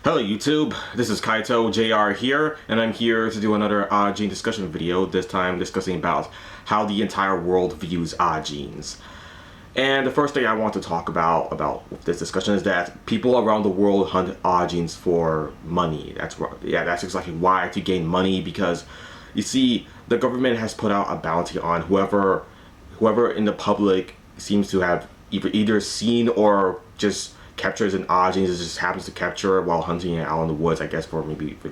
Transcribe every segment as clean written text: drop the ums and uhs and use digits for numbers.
Hello YouTube, this is Kaito JR here, and I'm here to do another Ajin discussion video, this time discussing about how the entire world views Ajins. And the first thing I want to talk about this discussion is that people around the world hunt Ajins for money. That's exactly why, to gain money, because you see, the government has put out a bounty on whoever in the public seems to have either seen or just captures an Ajin, just happens to capture while hunting it out in the woods, I guess for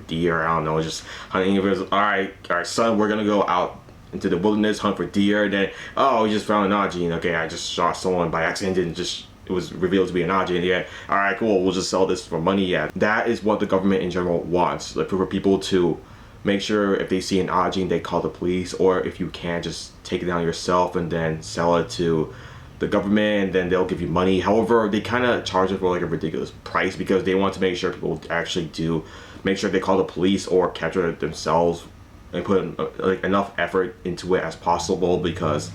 deer, I don't know, just hunting. If it's alright son, we're gonna go out into the wilderness, hunt for deer, and then, oh, we just found an Ajin, okay, I just shot someone by accident, and it was revealed to be an Ajin, yeah, alright, cool, we'll just sell this for money. Yeah, that is what the government in general wants, like for people to make sure if they see an Ajin, they call the police, or if you can, just take it down yourself and then sell it to the government, and then they'll give you money. However, they kind of charge it for like a ridiculous price because they want to make sure people actually do make sure they call the police or capture it themselves and put like enough effort into it as possible, because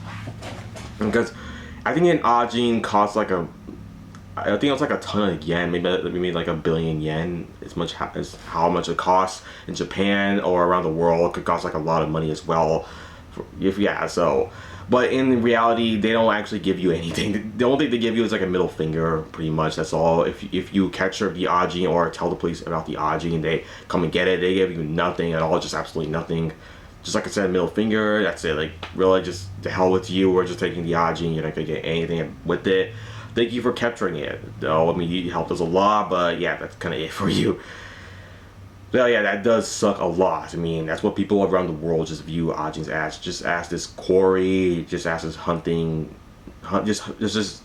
I think an Ajin costs like I think it's like a ton of yen, maybe like 1 billion yen, as how much it costs in Japan or around the world. It could cost like a lot of money as well. But in reality, they don't actually give you anything. The only thing they give you is like a middle finger, pretty much. That's all. If you capture the Ajin or tell the police about the Ajin, they come and get it. They give you nothing at all, just absolutely nothing. Just like I said, middle finger. That's it. Like, really, just the hell with you. We're just taking the Ajin. You're not gonna get anything with it. Thank you for capturing it. Though, I mean, you helped us a lot, but yeah, that's kind of it for you. So yeah, that does suck a lot. I mean, that's what people around the world just view Ajins as. Just as this quarry, just as this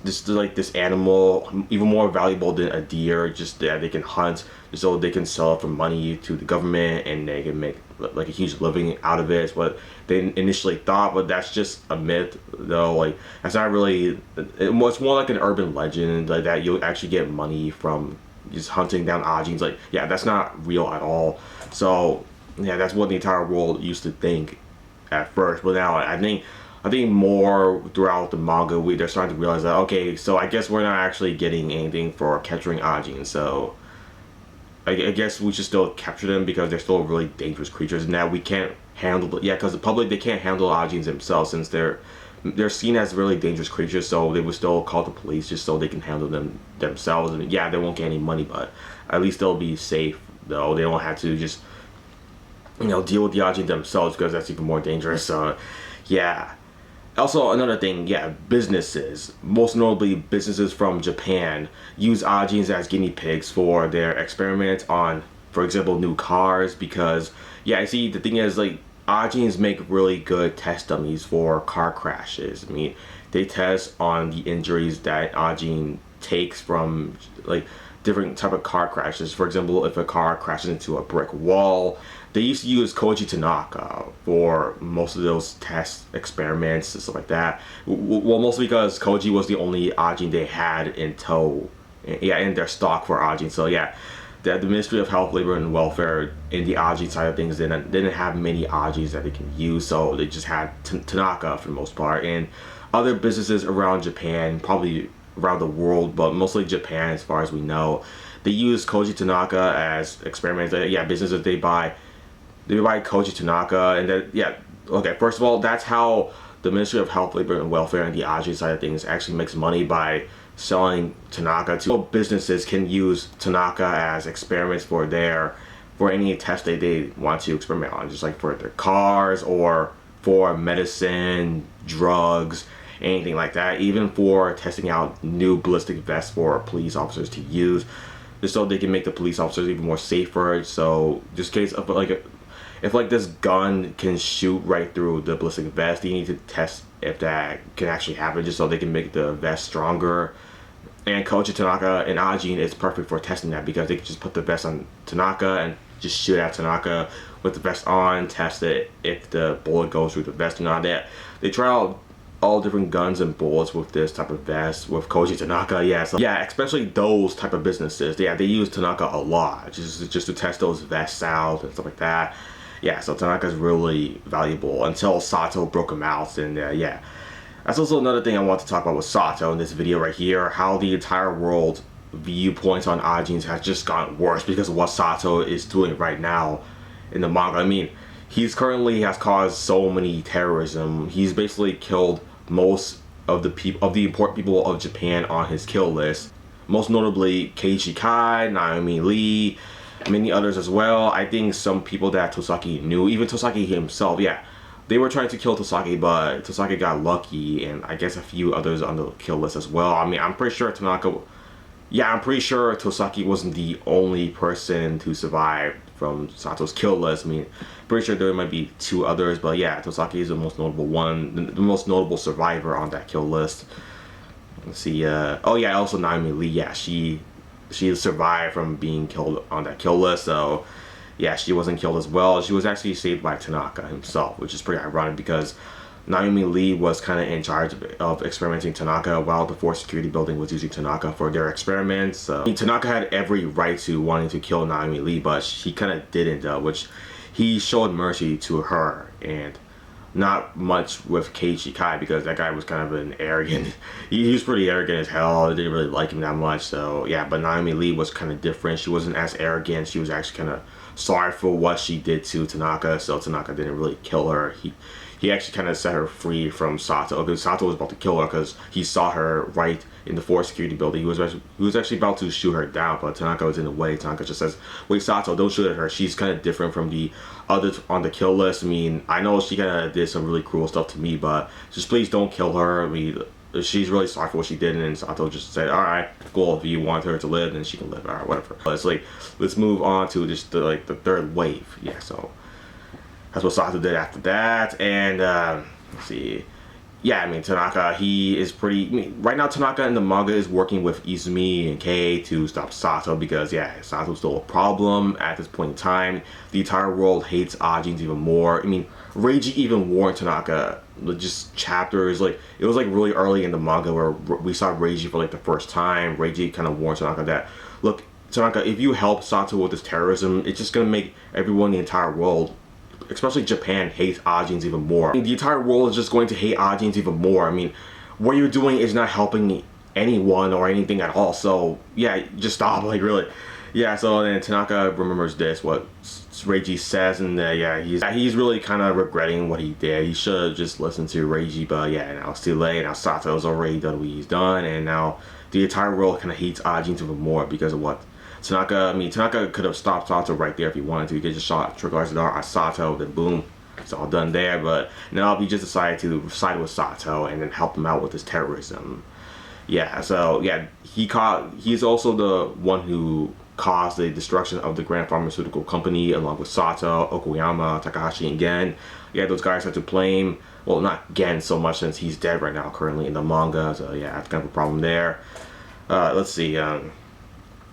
just like this animal, even more valuable than a deer, just that they can hunt, just so they can sell it for money to the government and they can make like a huge living out of it. It's what they initially thought, but that's just a myth, though. Like, that's not really, it's more like an urban legend, like that you'll actually get money from just hunting down Ajins. Like, yeah, that's not real at all. So yeah, that's what the entire world used to think at first, but now I think more throughout the manga they're starting to realize that, okay, so I guess we're not actually getting anything for capturing Ajin, so I guess we should still capture them because they're still really dangerous creatures, and that we can't handle, yeah, because the public, they can't handle Ajins themselves since they're seen as really dangerous creatures, so they would still call the police just so they can handle them themselves. And yeah, they won't get any money, but at least they'll be safe, though. They don't have to just, deal with the Ajin themselves, because that's even more dangerous. Yeah. Also, another thing, yeah, businesses, most notably businesses from Japan, use Ajins as guinea pigs for their experiments on, for example, new cars, because, yeah, I see, the thing is, like, Ajins make really good test dummies for car crashes. I mean, they test on the injuries that Ajin takes from like different type of car crashes. For example, if a car crashes into a brick wall, they used to use Koji Tanaka for most of those test experiments and stuff like that. Well, mostly because Koji was the only Ajin they had in tow, yeah, in their stock for Ajin. So yeah, the Ministry of Health, Labor and Welfare in the Ajin side of things didn't have many Ajins that they can use, so they just had Tanaka for the most part. And other businesses around Japan, probably around the world, but mostly Japan as far as we know, they use Koji Tanaka as experiments. Yeah, businesses, they buy Koji Tanaka, and then, yeah, okay, first of all, that's how the Ministry of Health, Labor and Welfare and the Ajin side of things actually makes money, by selling Tanaka to businesses. Can use Tanaka as experiments for any test they want to experiment on, just like for their cars or for medicine, drugs, anything like that, even for testing out new ballistic vests for police officers to use, just so they can make the police officers even more safer. So just in case of if like this gun can shoot right through the ballistic vest, you need to test if that can actually happen, just so they can make the vest stronger. And Koji Tanaka and Ajin is perfect for testing that, because they can just put the vest on Tanaka and just shoot at Tanaka with the vest on, test it if the bullet goes through the vest or not. They try out all different guns and bullets with this type of vest with Koji Tanaka. Yeah, so yeah, especially those type of businesses, yeah, they use Tanaka a lot just to test those vests out and stuff like that. Yeah, so Tanaka's really valuable until Sato broke him out, and yeah. That's also another thing I want to talk about with Sato in this video right here, how the entire world viewpoints on Ajins has just gotten worse because of what Sato is doing right now in the manga. I mean, he's currently has caused so many terrorism. He's basically killed most of the important people of Japan on his kill list. Most notably Keiichi Kai, Naomi Lee, many others as well. I think some people that Tosaki knew, even Tosaki himself, yeah, they were trying to kill Tosaki, but Tosaki got lucky, and I guess a few others on the kill list as well. I mean, I'm pretty sure Tosaki wasn't the only person to survive from Sato's kill list. I mean, pretty sure there might be 2 others, but yeah, Tosaki is the most notable one, the most notable survivor on that kill list. Let's see, oh yeah, also Naomi Lee, yeah, she survived from being killed on that kill list, so yeah, she wasn't killed as well. She was actually saved by Tanaka himself, which is pretty ironic because Naomi Lee was kind of in charge of experimenting Tanaka while the Force Security Building was using Tanaka for their experiments. So, I mean, Tanaka had every right to wanting to kill Naomi Lee, but he kind of didn't, which he showed mercy to her, and not much with Keiichi Kai because that guy was kind of an arrogant. He was pretty arrogant as hell. I didn't really like him that much. So yeah, but Naomi Lee was kind of different. She wasn't as arrogant. She was actually kind of sorry for what she did to Tanaka. So Tanaka didn't really kill her. He actually kind of set her free from Sato because Sato was about to kill her because he saw her right in the Force Security Building. He was actually about to shoot her down, but Tanaka was in the way. Tanaka just says, "Wait, Sato, don't shoot at her. She's kind of different from the others on the kill list. I mean, I know she kind of did some really cruel stuff to me, but just please don't kill her. I mean, she's really sorry for what she did." And Sato just said, "All right, cool. If you want her to live, then she can live. All right, whatever." But it's like, let's move on to just the 3rd wave. Yeah, so that's what Sato did after that. And let's see. Yeah, I mean, Tanaka, he is pretty... I mean, right now, Tanaka in the manga is working with Izumi and Kei to stop Sato because, yeah, Sato's still a problem at this point in time. The entire world hates Ajins even more. I mean, Reiji even warned Tanaka, just chapters, like, it was, like, really early in the manga where we saw Reiji for, like, the first time. Reiji kind of warned Tanaka that, look, Tanaka, if you help Sato with this terrorism, it's just going to make everyone in the entire world, especially Japan, hates Ajins even more. I mean, the entire world is just going to hate Ajins even more. I mean, what you're doing is not helping anyone or anything at all. So yeah, just stop, like, really. Yeah, so then Tanaka remembers this, what Reiji says, and yeah, he's really kind of regretting what he did. He should have just listened to Reiji, but yeah, now it's too late. Now Sato's already done what he's done, and now the entire world kind of hates Ajins even more because of what Tanaka. I mean, Tanaka could have stopped Sato right there if he wanted to. He could just shot Trigger's dart at Sato, then boom, it's all done there. But now he just decided to side with Sato and then help him out with his terrorism. Yeah, so yeah, he's also the one who caused the destruction of the Grand Pharmaceutical Company along with Sato, Okuyama, Takahashi, and Gen. Yeah, those guys had to blame. Well, not Gen so much since he's dead right now currently in the manga. So yeah, that's kind of a problem there. Let's see.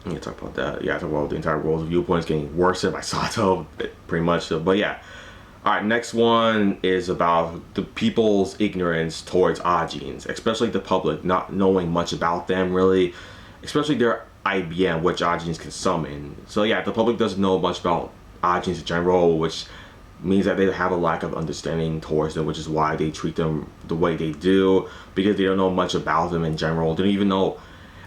I'm gonna talk about that. Yeah, talk about the entire world's viewpoints getting worsened by Sato, pretty much. So, but yeah. Alright, next one is about the people's ignorance towards Ajins, especially the public not knowing much about them, really. Especially their IBM, which Ajins can summon. So yeah, the public doesn't know much about Ajins in general, which means that they have a lack of understanding towards them, which is why they treat them the way they do, because they don't know much about them in general. They don't even know.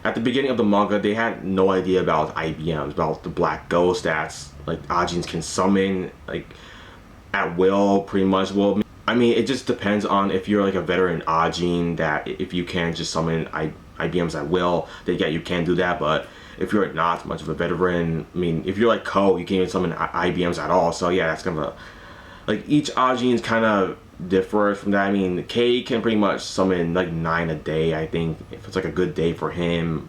At the beginning of the manga, they had no idea about IBMs, about the black ghost that's like Ajins can summon like at will, pretty much. Well, I mean, it just depends on if you're like a veteran Ajin, that if you can just summon IBMs at will, then yeah, you can do that. But if you're not much of a veteran, I mean, if you're like Ko, you can't even summon IBMs at all. So yeah, that's kind of a, like, each Ajin kind of differs from that. I mean, K can pretty much summon like 9 a day, I think, if it's like a good day for him.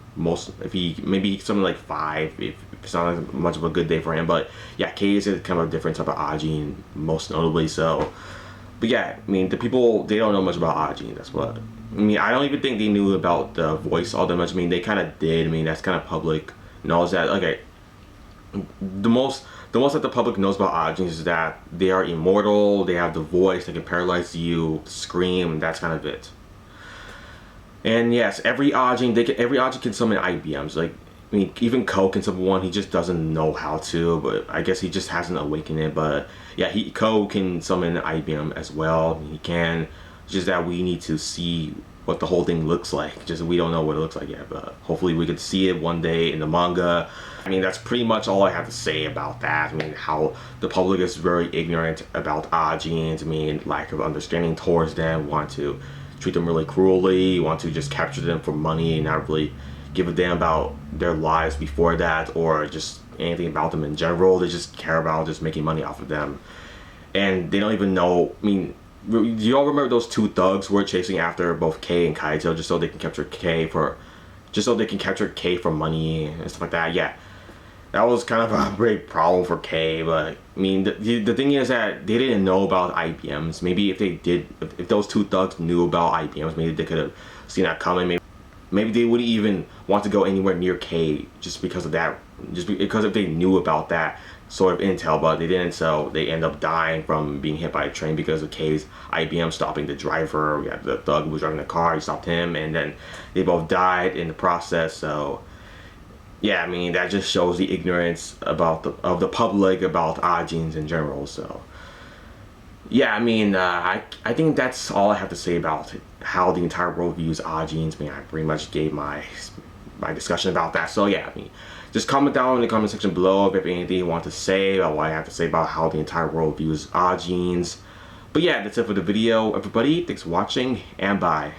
If he maybe summon like 5 if it's not like much of a good day for him. But yeah, K is kind of a different type of Ajin, most notably. So, but yeah, I mean, the people, they don't know much about Ajin. That's what I mean. I don't even think they knew about the voice all that much. I mean, they kind of did. I mean, that's kind of public knows that. Okay, the most that the public knows about Ajins is that they are immortal, they have the voice, they can paralyze you, scream, that's kind of it. And yes, every Ajin can summon IBMs. Like, I mean, even Ko can summon one, he just doesn't know how to, but I guess he just hasn't awakened it. But yeah, Ko can summon IBM as well. He can, just that we need to see what the whole thing looks like. Just we don't know what it looks like yet, but hopefully we could see it one day in the manga. I mean, that's pretty much all I have to say about that. I mean, how the public is very ignorant about Ajins. I mean, lack of understanding towards them, want to treat them really cruelly, want to just capture them for money and not really give a damn about their lives before that or just anything about them in general. They just care about just making money off of them. And they don't even know, I mean, do you all remember those two thugs who were chasing after both Kei and Kaito just so they can capture Kei for money and stuff like that? Yeah. That was kind of a big problem for Kei, but I mean, the thing is that they didn't know about IBMs. Maybe if they did, if those two thugs knew about IBMs, maybe they could have seen that coming. Maybe they wouldn't even want to go anywhere near Kei just because of that, because if they knew about that sort of intel, but they didn't, so they end up dying from being hit by a train because of Kei's IBM stopping the driver. We had the thug who was driving the car, he stopped him, and then they both died in the process. So yeah, I mean, that just shows the ignorance of the public about Ajins in general. So yeah, I mean, I think that's all I have to say about how the entire world views Ajins. I mean, I pretty much gave my discussion about that. So yeah, I mean, just comment down in the comment section below if you have anything you want to say about what I have to say about how the entire world views Ajins. But yeah, that's it for the video, everybody. Thanks for watching, and bye.